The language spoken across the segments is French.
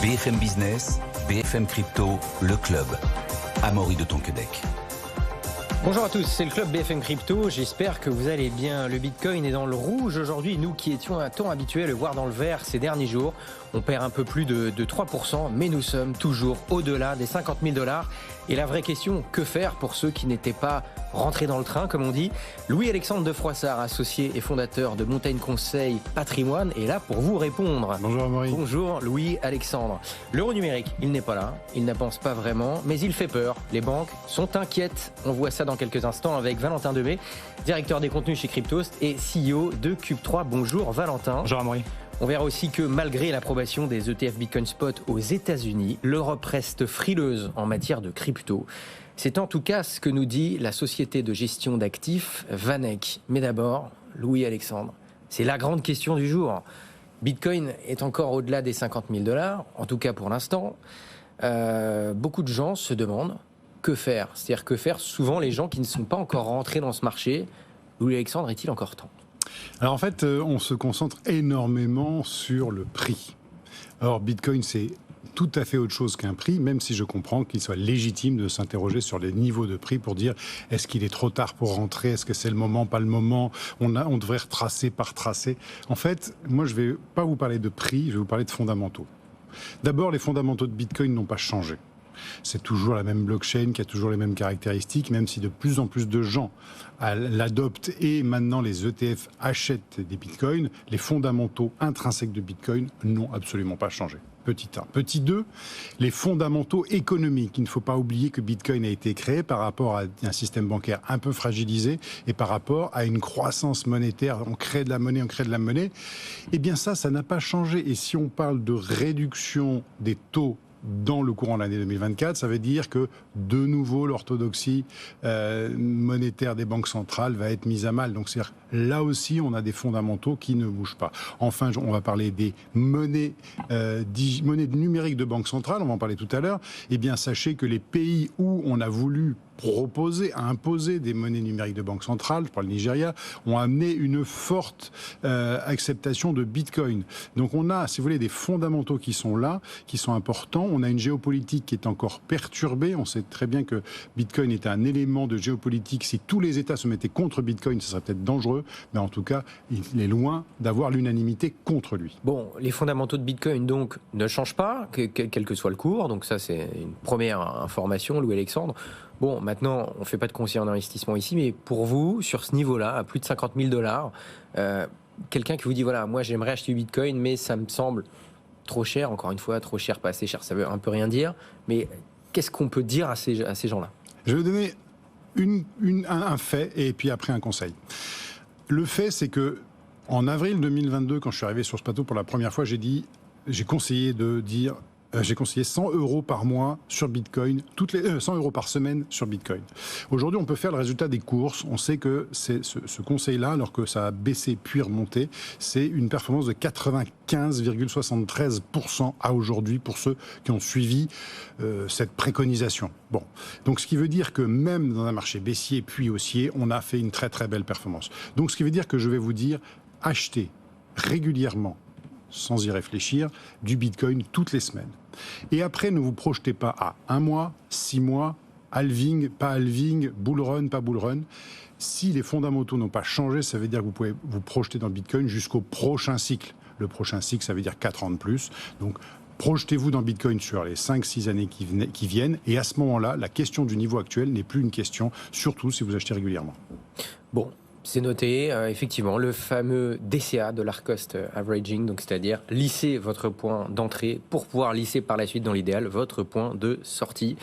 BFM Business, BFM Crypto, le club. Amaury de Tonquédec. Bonjour à tous, c'est le club BFM Crypto, j'espère que vous allez bien. Le Bitcoin est dans le rouge aujourd'hui, nous qui étions un temps habitués à le voir dans le vert ces derniers jours. On perd un peu plus de 3%, mais nous sommes toujours au-delà des 50 000 $. Et la vraie question, que faire pour ceux qui n'étaient pas rentrés dans le train, comme on dit? Louis-Alexandre de Froissart, associé et fondateur de Montaigne Conseil Patrimoine, est là pour vous répondre. Bonjour Amaury. Bonjour Louis-Alexandre. L'euro numérique, il n'est pas là, il n'avance pas vraiment, mais il fait peur. Les banques sont inquiètes. On voit ça dans quelques instants avec Valentin Demey, directeur des contenus chez Cryptost et CEO de Cube3. Bonjour Valentin. Bonjour Amaury. On verra aussi que malgré l'approbation des ETF Bitcoin Spot aux États-Unis, l'Europe reste frileuse en matière de crypto. C'est en tout cas ce que nous dit la société de gestion d'actifs VanEck. Mais d'abord, Louis-Alexandre, c'est la grande question du jour. Bitcoin est encore au-delà des 50 000 $, en tout cas pour l'instant. Beaucoup de gens se demandent que faire. C'est-à-dire que faire souvent les gens qui ne sont pas encore rentrés dans ce marché. Louis-Alexandre, est-il encore temps ? Alors en fait, on se concentre énormément sur le prix. Or, Bitcoin, c'est tout à fait autre chose qu'un prix, même si je comprends qu'il soit légitime de s'interroger sur les niveaux de prix pour dire est-ce qu'il est trop tard pour rentrer, est-ce que c'est le moment, pas le moment, on devrait retracer par tracer. En fait, moi je ne vais pas vous parler de prix, je vais vous parler de fondamentaux. D'abord, les fondamentaux de Bitcoin n'ont pas changé. C'est toujours la même blockchain qui a toujours les mêmes caractéristiques, même si de plus en plus de gens l'adoptent et maintenant les ETF achètent des bitcoins, les fondamentaux intrinsèques de Bitcoin n'ont absolument pas changé. Petit 1. Petit 2, les fondamentaux économiques. Il ne faut pas oublier que Bitcoin a été créé par rapport à un système bancaire un peu fragilisé et par rapport à une croissance monétaire. On crée de la monnaie. Eh bien ça n'a pas changé. Et si on parle de réduction des taux dans le courant de l'année 2024, ça veut dire que de nouveau l'orthodoxie monétaire des banques centrales va être mise à mal. Donc c'est-à-dire, là aussi on a des fondamentaux qui ne bougent pas. Enfin, on va parler des monnaies numériques de banque centrale, on va en parler tout à l'heure. Eh bien sachez que les pays où on a voulu imposer des monnaies numériques de banque centrale, je parle du Nigeria, ont amené une forte acceptation de Bitcoin. Donc on a, si vous voulez, des fondamentaux qui sont là, qui sont importants. On a une géopolitique qui est encore perturbée. On sait très bien que Bitcoin est un élément de géopolitique. Si tous les États se mettaient contre Bitcoin, ce serait peut-être dangereux, mais en tout cas, il est loin d'avoir l'unanimité contre lui. Bon, les fondamentaux de Bitcoin donc ne changent pas, quel que soit le cours. Donc ça, c'est une première information, Louis-Alexandre. Bon, maintenant, on ne fait pas de conseil en investissement ici, mais pour vous, sur ce niveau-là, à plus de 50 000 $, quelqu'un qui vous dit, voilà, moi j'aimerais acheter du Bitcoin, mais ça me semble trop cher, encore une fois, trop cher, pas assez cher, ça veut un peu rien dire, mais qu'est-ce qu'on peut dire à ces gens-là ? Je vais vous donner un fait et puis après un conseil. Le fait, c'est que en avril 2022, quand je suis arrivé sur ce plateau pour la première fois, j'ai conseillé 100 € par mois sur Bitcoin, 100 € par semaine sur Bitcoin. Aujourd'hui, on peut faire le résultat des courses. On sait que ce conseil-là, alors que ça a baissé puis remonté, c'est une performance de 95,73% à aujourd'hui pour ceux qui ont suivi cette préconisation. Bon, donc ce qui veut dire que même dans un marché baissier puis haussier, on a fait une très très belle performance. Donc ce qui veut dire que je vais vous dire, achetez régulièrement, sans y réfléchir, du Bitcoin toutes les semaines. Et après, ne vous projetez pas à 1 mois, 6 mois, halving, pas halving, bull run, pas bull run. Si les fondamentaux n'ont pas changé, ça veut dire que vous pouvez vous projeter dans le Bitcoin jusqu'au prochain cycle. Le prochain cycle, ça veut dire 4 ans de plus. Donc, projetez-vous dans Bitcoin sur les 5-6 années qui viennent. Et à ce moment-là, la question du niveau actuel n'est plus une question, surtout si vous achetez régulièrement. Bon. C'est noté, effectivement, le fameux DCA, Dollar Cost Averaging, donc c'est-à-dire lisser votre point d'entrée pour pouvoir lisser par la suite, dans l'idéal, votre point de sortie.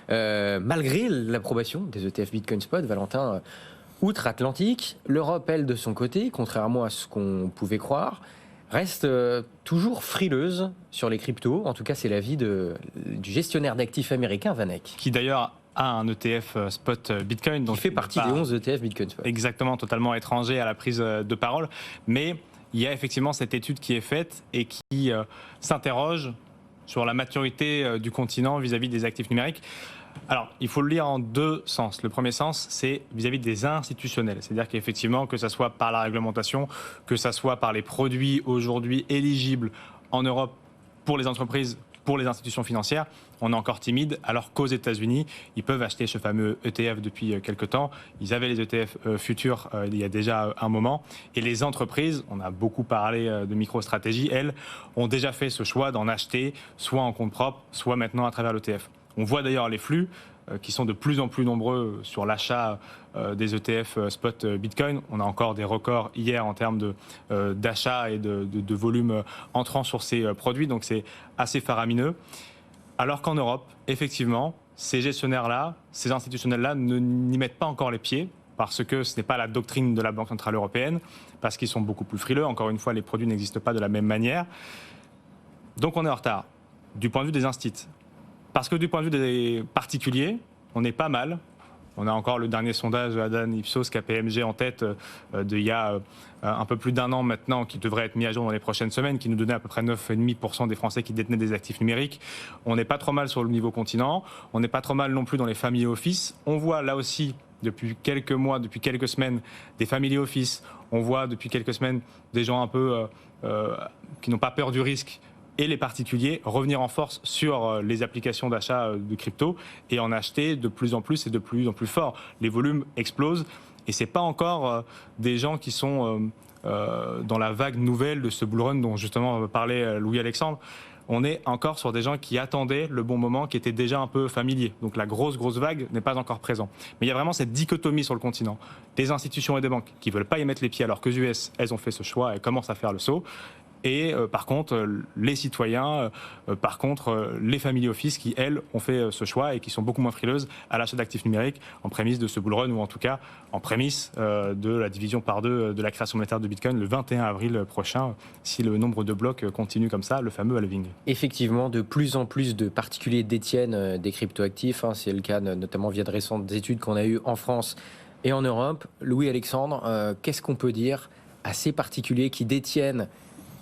Malgré l'approbation des ETF Bitcoin Spot, Valentin, outre-Atlantique, l'Europe, elle, de son côté, contrairement à ce qu'on pouvait croire, reste toujours frileuse sur les cryptos. En tout cas, c'est l'avis du gestionnaire d'actifs américain, VanEck. Qui d'ailleurs a un ETF spot Bitcoin. Donc il fait partie des 11 ETF Bitcoin Spot. Exactement, totalement étranger à la prise de parole. Mais il y a effectivement cette étude qui est faite et qui s'interroge sur la maturité du continent vis-à-vis des actifs numériques. Alors, il faut le lire en deux sens. Le premier sens, c'est vis-à-vis des institutionnels. C'est-à-dire qu'effectivement, que ce soit par la réglementation, que ce soit par les produits aujourd'hui éligibles en Europe pour les entreprises pour les institutions financières, on est encore timide, alors qu'aux États-Unis, ils peuvent acheter ce fameux ETF depuis quelques temps. Ils avaient les ETF futurs il y a déjà un moment. Et les entreprises, on a beaucoup parlé de micro-stratégie, elles ont déjà fait ce choix d'en acheter, soit en compte propre, soit maintenant à travers l'ETF. On voit d'ailleurs les flux qui sont de plus en plus nombreux sur l'achat des ETF spot Bitcoin. On a encore des records hier en termes d'achat et de volume entrant sur ces produits, donc c'est assez faramineux. Alors qu'en Europe, effectivement, ces gestionnaires-là, ces institutionnels-là n'y mettent pas encore les pieds, parce que ce n'est pas la doctrine de la Banque Centrale Européenne, parce qu'ils sont beaucoup plus frileux. Encore une fois, les produits n'existent pas de la même manière. Donc on est en retard, du point de vue des instituts. Parce que du point de vue des particuliers, on est pas mal. On a encore le dernier sondage de Haddad Ipsos KPMG en tête d'il y a un peu plus d'un an maintenant, qui devrait être mis à jour dans les prochaines semaines, qui nous donnait à peu près 9,5% des Français qui détenaient des actifs numériques. On n'est pas trop mal sur le niveau continent. On n'est pas trop mal non plus dans les family office. On voit là aussi, depuis quelques mois, depuis quelques semaines, des family office. On voit depuis quelques semaines des gens un peu qui n'ont pas peur du risque, et les particuliers revenir en force sur les applications d'achat de crypto et en acheter de plus en plus et de plus en plus fort. Les volumes explosent et ce n'est pas encore des gens qui sont dans la vague nouvelle de ce bull run dont justement parlait Louis-Alexandre. On est encore sur des gens qui attendaient le bon moment, qui étaient déjà un peu familiers. Donc la grosse vague n'est pas encore présente. Mais il y a vraiment cette dichotomie sur le continent. Des institutions et des banques qui ne veulent pas y mettre les pieds alors que les US, elles ont fait ce choix et commencent à faire le saut. Et par contre, les citoyens, les family office qui, elles, ont fait ce choix et qui sont beaucoup moins frileuses à l'achat d'actifs numériques en prémisse de ce bull run ou en tout cas en prémisse de la division par deux de la création monétaire de Bitcoin le 21 avril prochain, si le nombre de blocs continue comme ça, le fameux halving. Effectivement, de plus en plus de particuliers détiennent des cryptoactifs. C'est le cas notamment via de récentes études qu'on a eues en France et en Europe. Louis-Alexandre, qu'est-ce qu'on peut dire à ces particuliers qui détiennent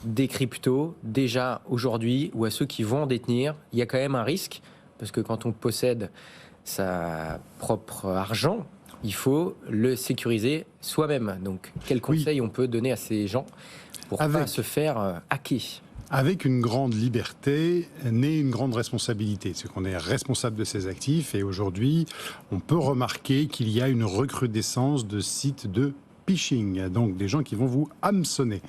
des cryptos déjà aujourd'hui ou à ceux qui vont en détenir? Il y a quand même un risque, parce que quand on possède sa propre argent, il faut le sécuriser soi-même. Donc quel conseil on peut donner à ces gens pour ne pas se faire hacker? Avec une grande liberté naît une grande responsabilité. C'est qu'on est responsable de ses actifs et aujourd'hui, on peut remarquer qu'il y a une recrudescence de sites de phishing, donc des gens qui vont vous hameçonner.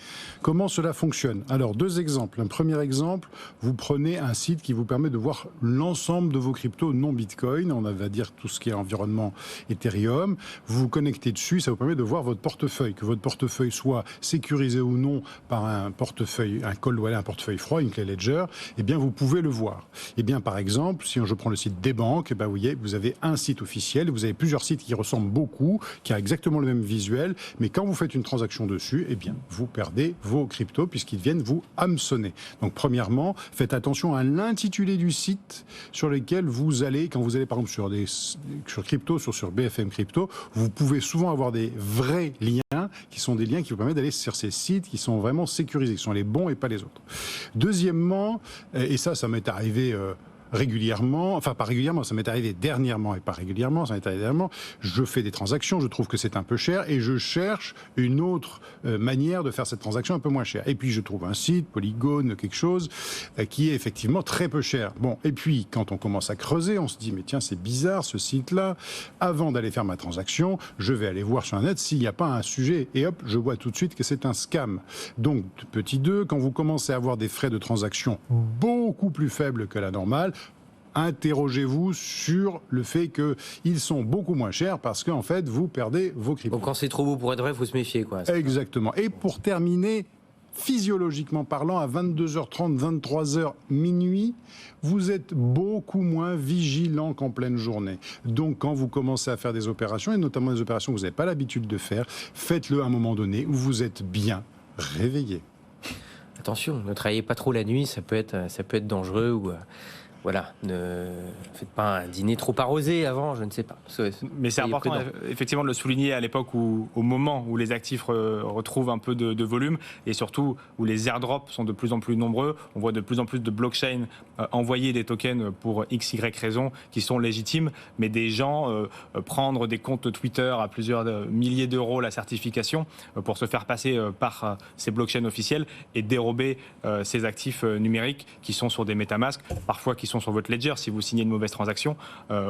Comment cela fonctionne? Alors, deux exemples. Un premier exemple, vous prenez un site qui vous permet de voir l'ensemble de vos cryptos non Bitcoin, on va dire tout ce qui est environnement Ethereum. Vous vous connectez dessus, ça vous permet de voir votre portefeuille, que votre portefeuille soit sécurisé ou non par un portefeuille, un cold wallet, un portefeuille froid, une clé Ledger, eh bien vous pouvez le voir. Eh bien par exemple, si je prends le site des banques, vous voyez, vous avez un site officiel, vous avez plusieurs sites qui ressemblent beaucoup, qui a exactement le même visuel, mais quand vous faites une transaction dessus, eh bien, vous perdez vos cryptos puisqu'ils viennent vous hameçonner. Donc, premièrement, faites attention à l'intitulé du site sur lequel vous allez, quand vous allez par exemple sur crypto, sur BFM Crypto, vous pouvez souvent avoir des vrais liens qui sont des liens qui vous permettent d'aller sur ces sites qui sont vraiment sécurisés, qui sont les bons et pas les autres. Deuxièmement, et ça m'est arrivé régulièrement, enfin pas régulièrement, ça m'est arrivé dernièrement et pas régulièrement, ça m'est arrivé dernièrement, je fais des transactions, je trouve que c'est un peu cher et je cherche une autre manière de faire cette transaction un peu moins chère. Et puis je trouve un site, Polygon, quelque chose, qui est effectivement très peu cher. Bon, et puis quand on commence à creuser, on se dit mais tiens c'est bizarre ce site-là, avant d'aller faire ma transaction, je vais aller voir sur un net s'il n'y a pas un sujet et hop, je vois tout de suite que c'est un scam. Donc petit 2, quand vous commencez à avoir des frais de transaction beaucoup plus faibles que la normale, interrogez-vous sur le fait qu'ils sont beaucoup moins chers parce qu'en fait, vous perdez vos cryptos. Donc quand c'est trop beau pour être vrai, il faut se méfier, quoi. Exactement. Et pour terminer, physiologiquement parlant, à 22h30, 23h, minuit, vous êtes beaucoup moins vigilant qu'en pleine journée. Donc quand vous commencez à faire des opérations, et notamment des opérations que vous n'avez pas l'habitude de faire, faites-le à un moment donné où vous êtes bien réveillé. Attention, ne travaillez pas trop la nuit, ça peut être dangereux ou voilà, ne faites pas un dîner trop arrosé avant, je ne sais pas. Mais c'est important effectivement de le souligner à l'époque au moment où les actifs retrouvent un peu de volume et surtout où les airdrops sont de plus en plus nombreux. On voit de plus en plus de blockchains envoyer des tokens pour x, y raisons qui sont légitimes, mais des gens prendre des comptes Twitter à plusieurs milliers d'euros la certification pour se faire passer par ces blockchains officiels et dérober ces actifs numériques qui sont sur des MetaMask, parfois qui sont sur votre ledger si vous signez une mauvaise transaction,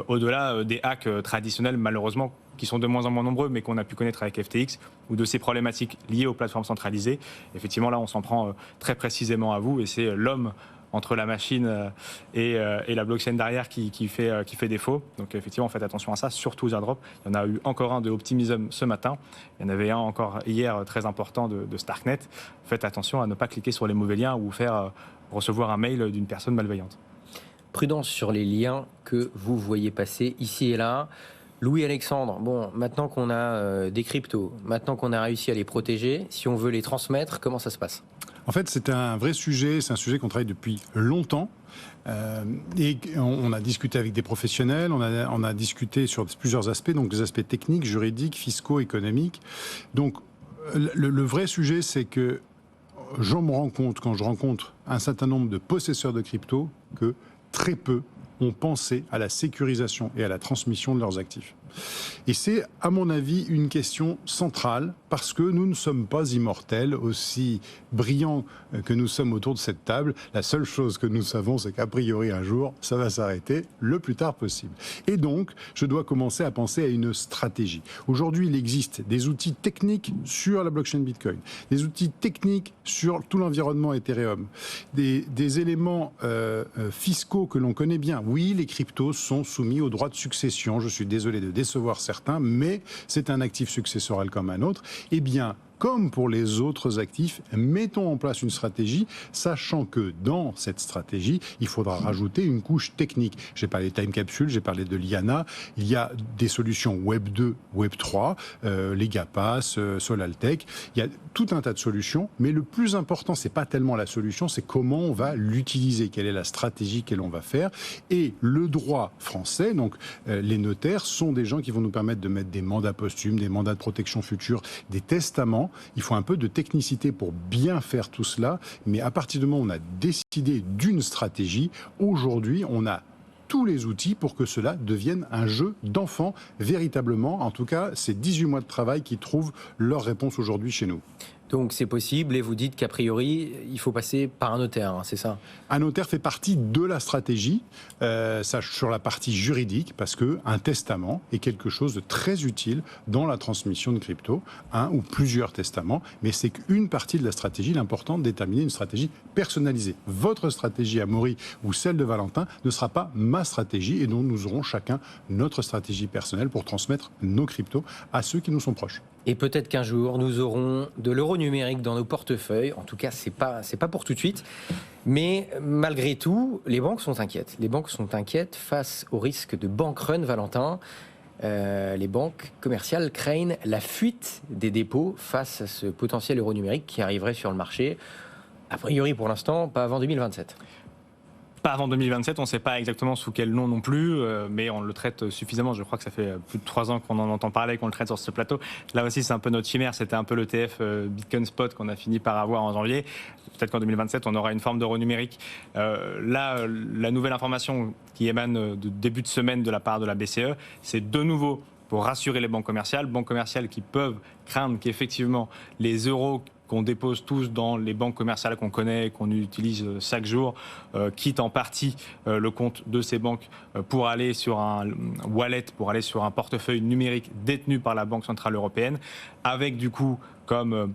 au-delà des hacks traditionnels malheureusement qui sont de moins en moins nombreux mais qu'on a pu connaître avec FTX ou de ces problématiques liées aux plateformes centralisées. Effectivement là on s'en prend très précisément à vous et c'est l'homme entre la machine et la blockchain derrière qui fait défaut. Donc effectivement faites attention à ça, surtout aux airdrops. Il y en a eu encore un de Optimism ce matin, il y en avait un encore hier très important de Starknet. Faites attention à ne pas cliquer sur les mauvais liens ou faire recevoir un mail d'une personne malveillante. Prudence sur les liens que vous voyez passer ici et là. Louis-Alexandre, bon, maintenant qu'on a des cryptos, maintenant qu'on a réussi à les protéger, si on veut les transmettre, comment ça se passe ? En fait, c'est un vrai sujet, c'est un sujet qu'on travaille depuis longtemps. Et on a discuté avec des professionnels, on a discuté sur plusieurs aspects, donc des aspects techniques, juridiques, fiscaux, économiques. Donc, le vrai sujet, c'est que je me rends compte, quand je rencontre un certain nombre de possesseurs de crypto, que très peu ont pensé à la sécurisation et à la transmission de leurs actifs. Et c'est, à mon avis, une question centrale, parce que nous ne sommes pas immortels, aussi brillants que nous sommes autour de cette table. La seule chose que nous savons, c'est qu'a priori, un jour, ça va s'arrêter le plus tard possible. Et donc, je dois commencer à penser à une stratégie. Aujourd'hui, il existe des outils techniques sur la blockchain Bitcoin, des outils techniques sur tout l'environnement Ethereum, des éléments fiscaux que l'on connaît bien. Oui, les cryptos sont soumis aux droits de succession. Je suis désolé de décevoir certains, mais c'est un actif successoral comme un autre. Eh bien, comme pour les autres actifs, mettons en place une stratégie, sachant que dans cette stratégie, il faudra rajouter une couche technique. J'ai parlé de Time Capsule, j'ai parlé de Liana, il y a des solutions Web 2, Web 3, Legapass, Solaltech, il y a tout un tas de solutions, mais le plus important, c'est pas tellement la solution, c'est comment on va l'utiliser, quelle est la stratégie que l'on va faire. Et le droit français, donc les notaires, sont des gens qui vont nous permettre de mettre des mandats posthumes, des mandats de protection future, des testaments. Il faut un peu de technicité pour bien faire tout cela, mais à partir du moment où on a décidé d'une stratégie, aujourd'hui, on a tous les outils pour que cela devienne un jeu d'enfant, véritablement. En tout cas, c'est 18 mois de travail qui trouvent leur réponse aujourd'hui chez nous. Donc c'est possible et vous dites qu'a priori, il faut passer par un notaire, hein, c'est ça ? Un notaire fait partie de la stratégie, ça sur la partie juridique, parce qu'un testament est quelque chose de très utile dans la transmission de crypto, un ou plusieurs testaments, mais c'est qu'une partie de la stratégie. L'important de déterminer une stratégie personnalisée. Votre stratégie, Amaury, ou celle de Valentin, ne sera pas ma stratégie, et donc nous aurons chacun notre stratégie personnelle pour transmettre nos cryptos à ceux qui nous sont proches. Et peut-être qu'un jour, nous aurons de l'euro numérique dans nos portefeuilles. En tout cas, c'est pas pour tout de suite. Mais malgré tout, les banques sont inquiètes. Les banques sont inquiètes face au risque de bank run, Valentin. Les banques commerciales craignent la fuite des dépôts face à ce potentiel euro numérique qui arriverait sur le marché. A priori, pour l'instant, pas avant 2027. Pas avant 2027, on ne sait pas exactement sous quel nom non plus, mais on le traite suffisamment. Je crois que ça fait plus de 3 ans qu'on en entend parler, qu'on le traite sur ce plateau. Là aussi, c'est un peu notre chimère. C'était un peu l'ETF Bitcoin Spot qu'on a fini par avoir en janvier. Peut-être qu'en 2027, on aura une forme d'euro numérique. Là, la nouvelle information qui émane de début de semaine de la part de la BCE, c'est de nouveau pour rassurer les banques commerciales qui peuvent craindre qu'effectivement les euros qu'on dépose tous dans les banques commerciales qu'on connaît, qu'on utilise chaque jour, quittent en partie le compte de ces banques pour aller sur un wallet, pour aller sur un portefeuille numérique détenu par la Banque Centrale Européenne, avec du coup comme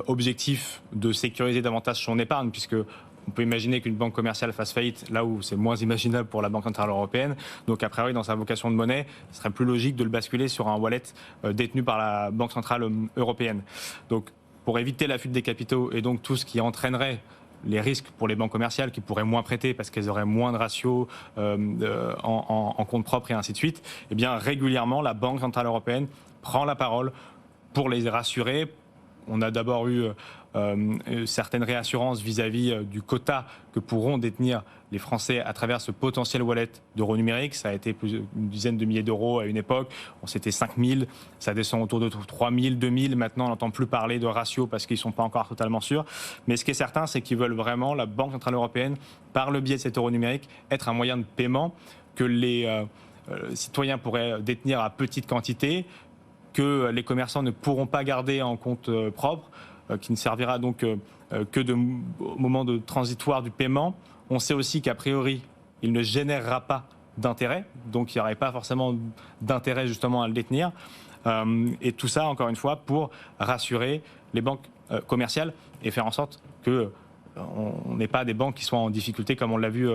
objectif de sécuriser davantage son épargne, puisque on peut imaginer qu'une banque commerciale fasse faillite là où c'est moins imaginable pour la Banque Centrale Européenne. Donc, a priori, dans sa vocation de monnaie, ce serait plus logique de le basculer sur un wallet détenu par la Banque Centrale Européenne. Donc, pour éviter la fuite des capitaux et donc tout ce qui entraînerait les risques pour les banques commerciales qui pourraient moins prêter parce qu'elles auraient moins de ratios en compte propre et ainsi de suite, eh bien, régulièrement, la Banque Centrale Européenne prend la parole pour les rassurer. on a d'abord eu certaines réassurances vis-à-vis du quota que pourront détenir les Français à travers ce potentiel wallet d'euros numériques. Ça a été une dizaine de milliers d'euros à une époque. C'était 5 000, ça descend autour de 3 000, 2 000. Maintenant, on n'entend plus parler de ratio parce qu'ils ne sont pas encore totalement sûrs. Mais ce qui est certain, c'est qu'ils veulent vraiment, la Banque Centrale Européenne, par le biais de cet euro numérique, être un moyen de paiement que les citoyens pourraient détenir à petite quantité, que les commerçants ne pourront pas garder en compte propre, qui ne servira donc que au moment de transitoire du paiement. On sait aussi qu'a priori, il ne générera pas d'intérêt, donc il n'y aurait pas forcément d'intérêt justement à le détenir. Et tout ça, encore une fois, pour rassurer les banques commerciales et faire en sorte que on n'ait pas des banques qui soient en difficulté comme on l'a vu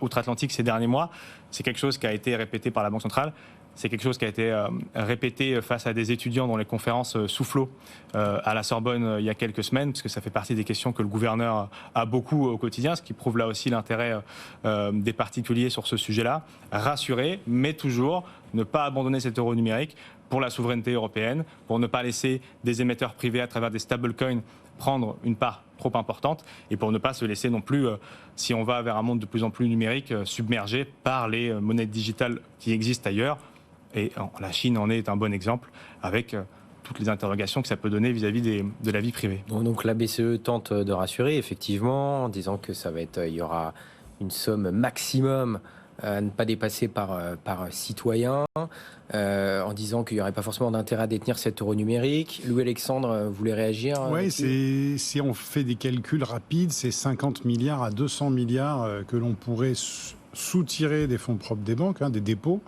outre-Atlantique ces derniers mois. C'est quelque chose qui a été répété par la Banque centrale. C'est quelque chose qui a été répété face à des étudiants dans les conférences Soufflot à la Sorbonne il y a quelques semaines, parce que ça fait partie des questions que le gouverneur a beaucoup au quotidien, ce qui prouve là aussi l'intérêt des particuliers sur ce sujet-là. Rassurer, mais toujours ne pas abandonner cet euro numérique pour la souveraineté européenne, pour ne pas laisser des émetteurs privés à travers des stablecoins prendre une part trop importante et pour ne pas se laisser non plus, si on va vers un monde de plus en plus numérique, submergé par les monnaies digitales qui existent ailleurs. Et la Chine en est un bon exemple avec toutes les interrogations que ça peut donner vis-à-vis de la vie privée. Donc la BCE tente de rassurer effectivement en disant que il y aura une somme maximum à ne pas dépasser par citoyen, en disant qu'il n'y aurait pas forcément d'intérêt à détenir cet euro numérique. Louis-Alexandre voulait réagir. Oui, si on fait des calculs rapides, c'est 50 milliards à 200 milliards que l'on pourrait soutirer des fonds propres des banques, des dépôts,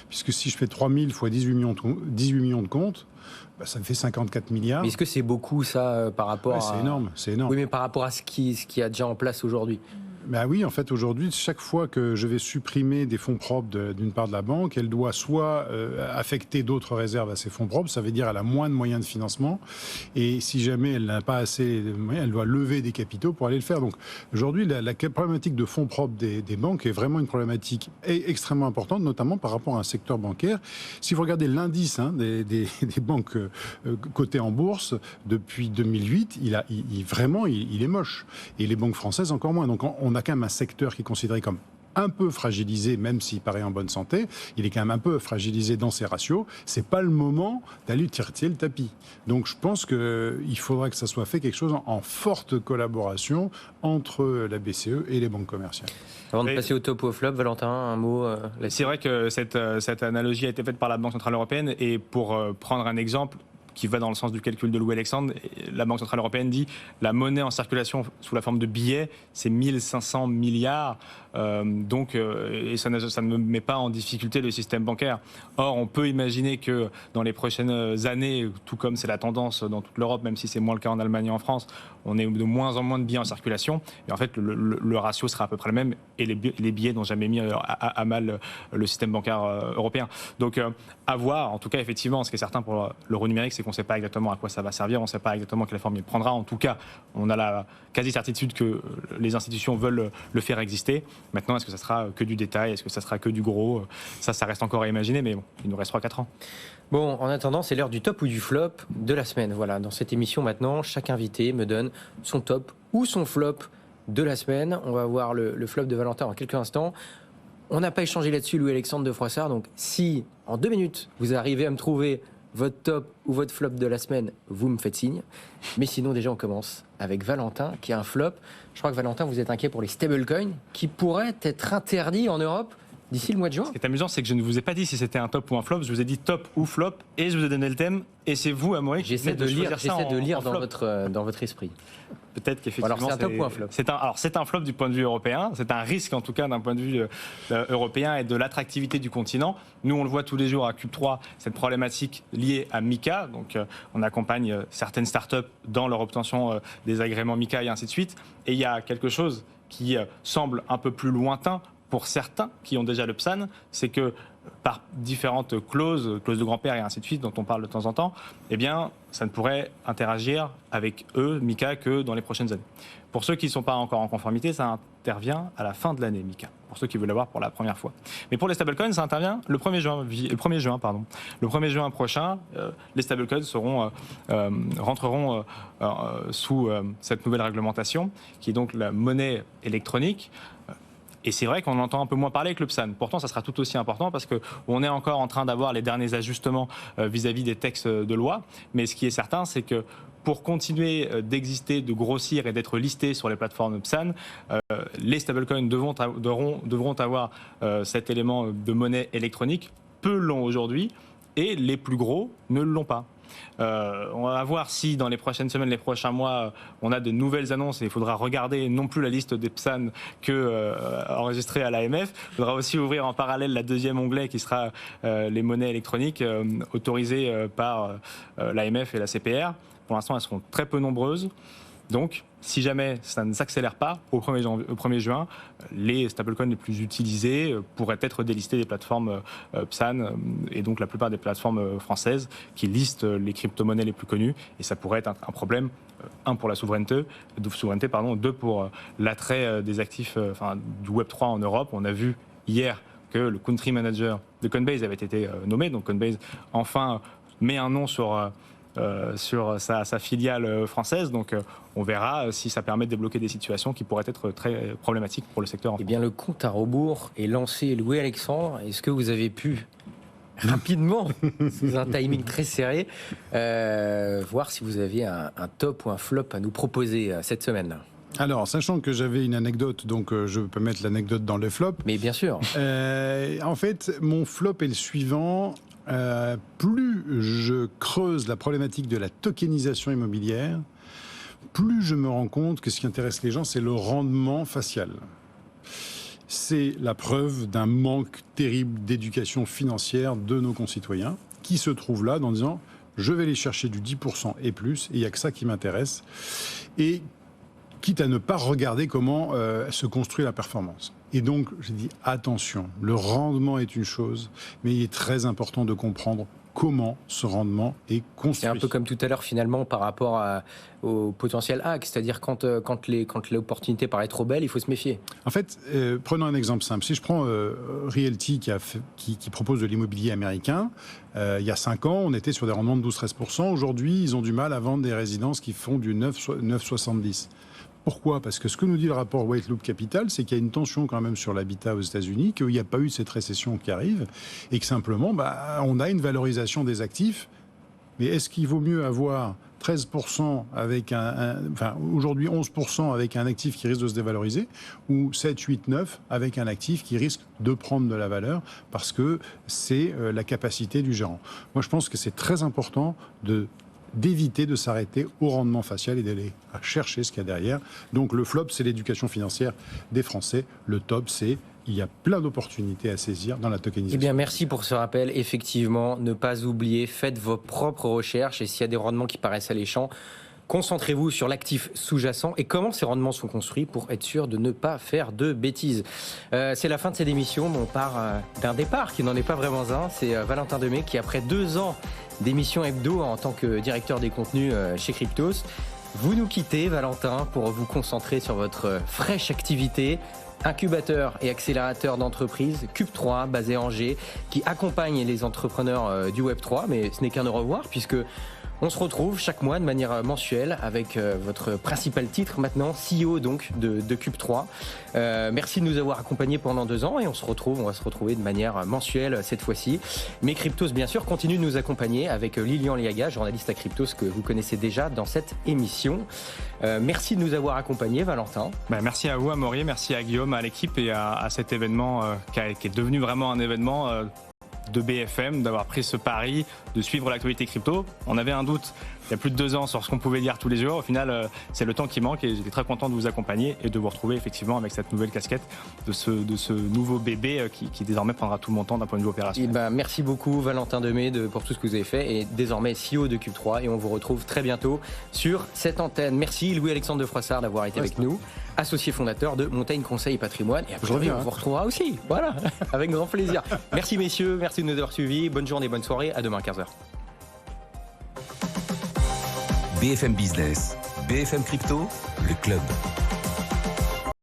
puisque si je fais 3 000 fois 18 millions de comptes, ça me fait 54 milliards. Mais est-ce que c'est beaucoup ça par rapport à... C'est énorme, c'est énorme. Oui, mais par rapport à ce qui a déjà en place aujourd'hui. Oui, en fait, aujourd'hui, chaque fois que je vais supprimer des fonds propres d'une part de la banque, elle doit soit affecter d'autres réserves à ces fonds propres, ça veut dire elle a moins de moyens de financement, et si jamais elle n'a pas assez de moyens, elle doit lever des capitaux pour aller le faire. Donc aujourd'hui, la problématique de fonds propres des banques est vraiment une problématique extrêmement importante, notamment par rapport à un secteur bancaire. Si vous regardez l'indice des banques cotées en bourse depuis 2008, il est moche. Et les banques françaises encore moins. Donc on a quand même un secteur qui est considéré comme un peu fragilisé, même s'il paraît en bonne santé. Il est quand même un peu fragilisé dans ses ratios. C'est pas le moment d'aller tirer le tapis. Donc je pense qu'il faudra que ça soit fait quelque chose en forte collaboration entre la BCE et les banques commerciales. Avant de passer au top ou au flop, Valentin, un mot là-dessus. C'est vrai que cette analogie a été faite par la Banque Centrale Européenne, et pour prendre un exemple qui va dans le sens du calcul de Louis-Alexandre, la Banque Centrale Européenne dit la monnaie en circulation sous la forme de billets, c'est 1500 milliards. Et ça ne met pas en difficulté le système bancaire. Or, on peut imaginer que dans les prochaines années, tout comme c'est la tendance dans toute l'Europe, même si c'est moins le cas en Allemagne et en France, on est de moins en moins de billets en circulation. Et en fait, le ratio sera à peu près le même, et les billets n'ont jamais mis à mal le système bancaire européen. Donc, à voir. En tout cas, effectivement, ce qui est certain pour l'euro numérique, c'est qu'on ne sait pas exactement à quoi ça va servir, on ne sait pas exactement quelle forme il prendra. En tout cas, on a la quasi-certitude que les institutions veulent le faire exister. Maintenant, est-ce que ça sera que du détail? Est-ce que ça sera que du gros? Ça reste encore à imaginer, mais bon, il nous reste 3-4 ans. Bon, en attendant, c'est l'heure du top ou du flop de la semaine. Voilà, dans cette émission maintenant, chaque invité me donne son top ou son flop de la semaine. On va voir le flop de Valentin en quelques instants. On n'a pas échangé là-dessus, Louis-Alexandre de Froissart. Donc, si en 2 minutes, vous arrivez à me trouver votre top ou votre flop de la semaine, vous me faites signe. Mais sinon, déjà, on commence avec Valentin, qui a un flop. Je crois que Valentin, vous êtes inquiet pour les stablecoins, qui pourraient être interdits en Europe d'ici le mois de juin. Ce qui est amusant, c'est que je ne vous ai pas dit si c'était un top ou un flop. Je vous ai dit top ou flop, et je vous ai donné le thème. Et c'est vous, Amaury, qui j'essaie de lire dans votre esprit. Peut-être qu'effectivement, alors c'est un top ou un flop? C'est un flop du point de vue européen. C'est un risque, en tout cas, d'un point de vue européen et de l'attractivité du continent. Nous, on le voit tous les jours à Cube 3, cette problématique liée à MiCA. Donc, on accompagne certaines startups dans leur obtention des agréments MiCA et ainsi de suite. Et il y a quelque chose qui semble un peu plus lointain pour certains qui ont déjà le PSAN, c'est que par différentes clauses de grand-père et ainsi de suite, dont on parle de temps en temps, eh bien, ça ne pourrait interagir avec eux, MiCA, que dans les prochaines années. Pour ceux qui ne sont pas encore en conformité, ça intervient à la fin de l'année, MiCA. pour ceux qui veulent l'avoir pour la première fois. Mais pour les stablecoins, ça intervient le 1er juin prochain. Les stablecoins rentreront sous cette nouvelle réglementation, qui est donc la monnaie électronique. Et c'est vrai qu'on entend un peu moins parler avec le PSAN. Pourtant, ça sera tout aussi important parce qu'on est encore en train d'avoir les derniers ajustements vis-à-vis des textes de loi. Mais ce qui est certain, c'est que pour continuer d'exister, de grossir et d'être listés sur les plateformes PSAN, les stablecoins devront avoir cet élément de monnaie électronique. Peu l'ont aujourd'hui et les plus gros ne l'ont pas. On va voir si dans les prochaines semaines, les prochains mois, on a de nouvelles annonces et il faudra regarder non plus la liste des PSAN que enregistrée à l'AMF. Il faudra aussi ouvrir en parallèle la deuxième onglet qui sera les monnaies électroniques autorisées par l'AMF et la CPR. Pour l'instant, elles seront très peu nombreuses. Donc, si jamais ça ne s'accélère pas, au 1er juin, les stablecoins les plus utilisés pourraient être délistés des plateformes PSAN et donc la plupart des plateformes françaises qui listent les crypto-monnaies les plus connues. Et ça pourrait être un problème, un pour la souveraineté, deux pour l'attrait des actifs du Web3 en Europe. On a vu hier que le country manager de Coinbase avait été nommé. Donc Coinbase, enfin, met un nom sur sa filiale française. Donc on verra si ça permet de débloquer des situations qui pourraient être très problématiques pour le secteur. Eh bien, le compte à rebours est lancé. Louis Alexandre, est-ce que vous avez pu rapidement, sous un timing très serré, voir si vous aviez un top ou un flop à nous proposer cette semaine? Alors, sachant que j'avais une anecdote, donc je peux mettre l'anecdote dans le flop. Mais bien sûr. En fait, mon flop est le suivant. Plus je creuse la problématique de la tokenisation immobilière, plus je me rends compte que ce qui intéresse les gens, c'est le rendement facial. C'est la preuve d'un manque terrible d'éducation financière de nos concitoyens qui se trouvent là en disant « je vais aller chercher du 10% et plus, et il n'y a que ça qui m'intéresse ». Et quitte à ne pas regarder comment se construit la performance. Et donc, j'ai dit, attention, le rendement est une chose, mais il est très important de comprendre comment ce rendement est construit. C'est un peu comme tout à l'heure, finalement, par rapport au potentiel hack, c'est-à-dire quand l'opportunité paraît trop belle, il faut se méfier. En fait, prenons un exemple simple. Si je prends Realty qui propose de l'immobilier américain, il y a 5 ans, on était sur des rendements de 12-13%. Aujourd'hui, ils ont du mal à vendre des résidences qui font du 9,70%. Pourquoi ? Parce que ce que nous dit le rapport White Loop Capital, c'est qu'il y a une tension quand même sur l'habitat aux États-Unis, qu'il n'y a pas eu cette récession qui arrive, et que simplement, on a une valorisation des actifs. Mais est-ce qu'il vaut mieux avoir 13% avec aujourd'hui 11% avec un actif qui risque de se dévaloriser, ou 7, 8, 9 avec un actif qui risque de prendre de la valeur parce que c'est la capacité du gérant. Moi, je pense que c'est très important d'éviter de s'arrêter au rendement facial et d'aller chercher ce qu'il y a derrière. Donc le flop, c'est l'éducation financière des Français. Le top, c'est il y a plein d'opportunités à saisir dans la tokenisation. Eh bien, merci pour ce rappel. Effectivement, ne pas oublier, faites vos propres recherches et s'il y a des rendements qui paraissent alléchants, concentrez-vous sur l'actif sous-jacent et comment ces rendements sont construits pour être sûr de ne pas faire de bêtises. C'est la fin de cette émission. On part d'un départ qui n'en est pas vraiment un. C'est Valentin Demey qui, après 2 ans d'émission hebdo en tant que directeur des contenus chez Cryptos, vous nous quittez, Valentin, pour vous concentrer sur votre fraîche activité. Incubateur et accélérateur d'entreprises, Cube3, basé à Angers, qui accompagne les entrepreneurs du Web3. Mais ce n'est qu'un au revoir, puisque on se retrouve chaque mois de manière mensuelle avec votre principal titre maintenant, CEO donc de Cube3. Merci de nous avoir accompagnés pendant 2 ans et on va se retrouver de manière mensuelle cette fois-ci. Mais Cryptos, bien sûr, continue de nous accompagner avec Lilian Liaga, journaliste à Cryptos que vous connaissez déjà dans cette émission. Merci de nous avoir accompagnés, Valentin. Merci à vous, Amaury, merci à Guillaume, à l'équipe et à cet événement qui est devenu vraiment un événement de BFM, d'avoir pris ce pari, de suivre l'actualité crypto. On avait un doute il y a plus de 2 ans sur ce qu'on pouvait dire tous les jours. Au final, c'est le temps qui manque et j'étais très content de vous accompagner et de vous retrouver effectivement avec cette nouvelle casquette de ce nouveau bébé qui désormais prendra tout mon temps d'un point de vue opérationnel. Merci beaucoup Valentin Demey pour tout ce que vous avez fait et désormais CEO de Cube3 et on vous retrouve très bientôt sur cette antenne. Merci Louis-Alexandre de Froissart d'avoir été avec nous, associé fondateur de Montaigne Conseil et Patrimoine. Et après, on vous retrouvera aussi. Voilà, avec grand plaisir. Merci messieurs, merci de nous avoir suivis. Bonne journée, bonne soirée. À demain 15h. BFM Business, BFM Crypto, le club.